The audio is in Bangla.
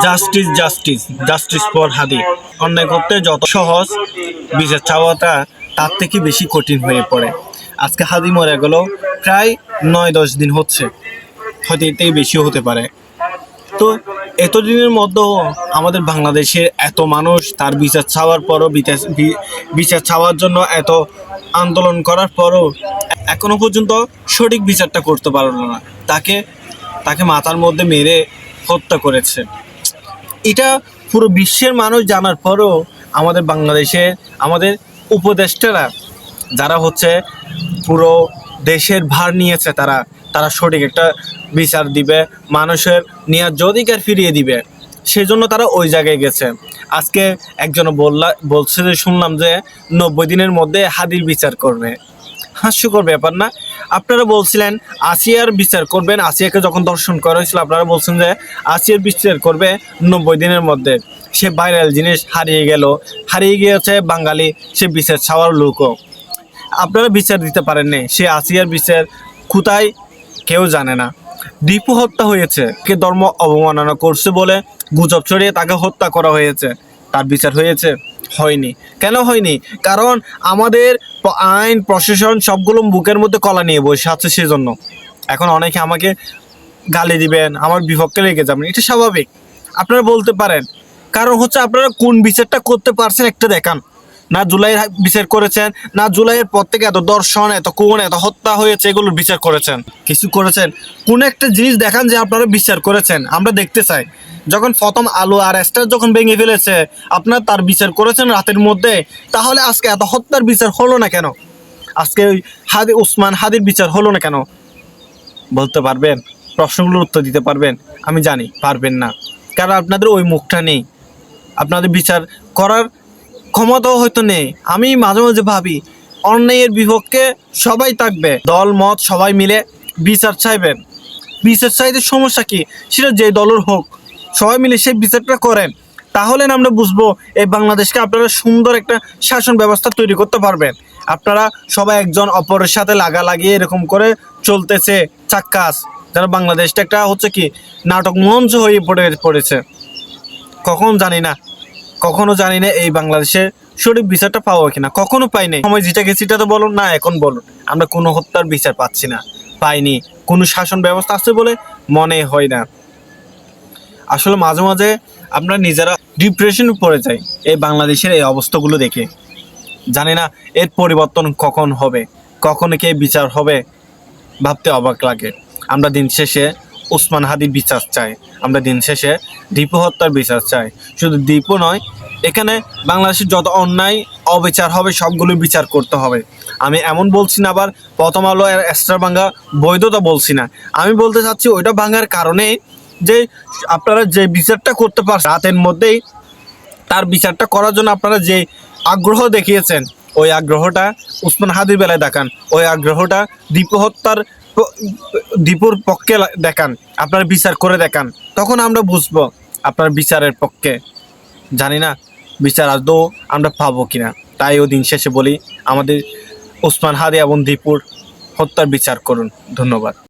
জাস্টিস জাস্টিস জাস্টিস ফর হাদি। অন্যায় করতে যত সহজ, বিচার চাওয়াটা তার থেকে বেশি কঠিন হয়ে পড়ে। আজকে হাদি মরে গেল, প্রায় 9-10 দিন হচ্ছে, হয়তো এর থেকে বেশিও হতে পারে। তো এতদিনের মধ্যেও আমাদের বাংলাদেশের এত মানুষ তার বিচার চাওয়ার পরও, বিচার চাওয়ার জন্য এত আন্দোলন করার পরও এখনো পর্যন্ত সঠিক বিচারটা করতে পারলো না। তাকে তাকে মাথার মধ্যে মেরে হত্যা করেছে। এটা পুরো বিশ্বের মানুষ জানার পরও আমাদের বাংলাদেশে আমাদের উপদেষ্টারা যারা হচ্ছে পুরো দেশের ভার নিয়েছে, তারা সঠিক একটা বিচার দিবে, মানুষের ন্যায্য অধিকার ফিরিয়ে দিবে, সেজন্য তারা ওই জায়গায় গেছে। আজকে একজন বলছে যে শুনলাম যে 90 দিনের মধ্যে হাদির বিচার করবে। হাস্যকর ব্যাপার না? আপনারা বলছিলেন আসিয়ার বিচার করবেন, আসিয়াকে যখন দর্শন করা হয়েছিল আপনারা বলছেন যে আসিয়ার বিচার করবে 90 দিনের মধ্যে। সে ভাইরাল জিনিস হারিয়ে গিয়েছে বাঙালি সে বিচার চাওয়ার লোকও। আপনারা বিচার দিতে পারেননি, সে আসিয়ার বিচার কোথায় কেউ জানে না। দীপু হত্যা হয়েছে, কে ধর্ম অবমাননা করছে বলে গুজব ছড়িয়ে তাকে হত্যা করা হয়েছে, তার বিচার হয়েছে? হয়নি। কেন হয়নি? কারণ আমাদের আইন প্রশাসন সবগুলো বুকের মধ্যে কলা নিয়ে বসে আছে, সেজন্য। এখন অনেকে আমাকে গালি দিবেন, আমার বিপক্ষে লেগে যাবেন, এটা স্বাভাবিক। আপনারা বলতে পারেন, কারণ হচ্ছে আপনারা কোন বিচারটা করতে পারছেন একটা দেখান। না জুলাইয়ের বিচার করেছেন, না জুলাইয়ের পর থেকে এত দর্শন, এত খুন, এত হত্যা হয়েছে, এগুলোর বিচার করেছেন? কিছু করেছেন? কোন একটা জিনিস দেখান যে আপনারা বিচার করেছেন, আমরা দেখতে চাই। যখন প্রথম আলো আর স্টার যখন ভেঙে ফেলেছে, আপনার তার বিচার করেছেন রাতের মধ্যে, তাহলে আজকে এত হত্যার বিচার হলো না কেন? আজকে ওই ওসমান হাদির বিচার হলো না কেন? বলতে পারবেন? প্রশ্নগুলোর উত্তর দিতে পারবেন? আমি জানি পারবেন না, কারণ আপনাদের ওই মুখটা নেই, আপনাদের বিচার করার ক্ষমতাও হয়তো নেই। আমি মাঝে মাঝে ভাবি, অন্যায়ের বিপক্ষে সবাই থাকবে, দল মত সবাই মিলে বিচার চাইবেন। বিচার চাইতে সমস্যা কি? সেটা যে দলের হোক, সবাই মিলে সেই বিচারটা করেন, তাহলে না আমরা বুঝবো এই বাংলাদেশকে আপনারা সুন্দর একটা শাসন ব্যবস্থা তৈরি করতে পারবেন। আপনারা সবাই একজন অপরের সাথে লাগিয়ে এরকম করে চলতেছে চাক্কাস, যেন বাংলাদেশটা একটা হচ্ছে কি নাটক মঞ্চ হয়ে পড়েছে। কখনো জানি না এই বাংলাদেশে সঠিক বিচারটা পাবো কিনা, কখনো পাই নাই। সময় যেটা গেছি এটা তো বলুন না, এখন বলুন আমরা কোনো হত্যার বিচার পাচ্ছি না, পাইনি। কোনো শাসন ব্যবস্থা আছে বলে মনে হয় না। আসলে মাঝে মাঝে আমরা নিজেরা ডিপ্রেশনে পড়ে যাই এই বাংলাদেশের এই অবস্থাগুলো দেখে। জানি না এর পরিবর্তন কখন হবে, কখন কে বিচার হবে, ভাবতে অবাক লাগে। আমরা দিন শেষে ওসমান হাদির বিচার চাই, আমরা দিন শেষে দীপু হত্যার বিচার চাই। শুধু দীপু নয়, এখানে বাংলাদেশের যত অন্যায় অবিচার হবে সবগুলো বিচার করতে হবে। আমি এমন বলছি না আবার প্রথম আলো স্টার ভাঙা বৈধতা বলছি না, আমি বলতে চাচ্ছি ওইটা ভাঙার কারণে যে আপনারা যে বিচারটা করতে পারছেন রাতের মধ্যেই, তার বিচারটা করার জন্য আপনারা যে আগ্রহ দেখিয়েছেন, ওই আগ্রহটা ওসমান হাদির বেলায় দেখান, ওই আগ্রহটা দীপুর পক্ষে দেখান, আপনারা বিচার করে দেখান, তখন আমরা বুঝবো আপনার বিচারের পক্ষে। জানি না বিচার আদৌ আমরা পাবো কিনা, তাই ও দিন শেষে বলি আমাদের ওসমান হাদি এবং দীপুর হত্যার বিচার করুন। ধন্যবাদ।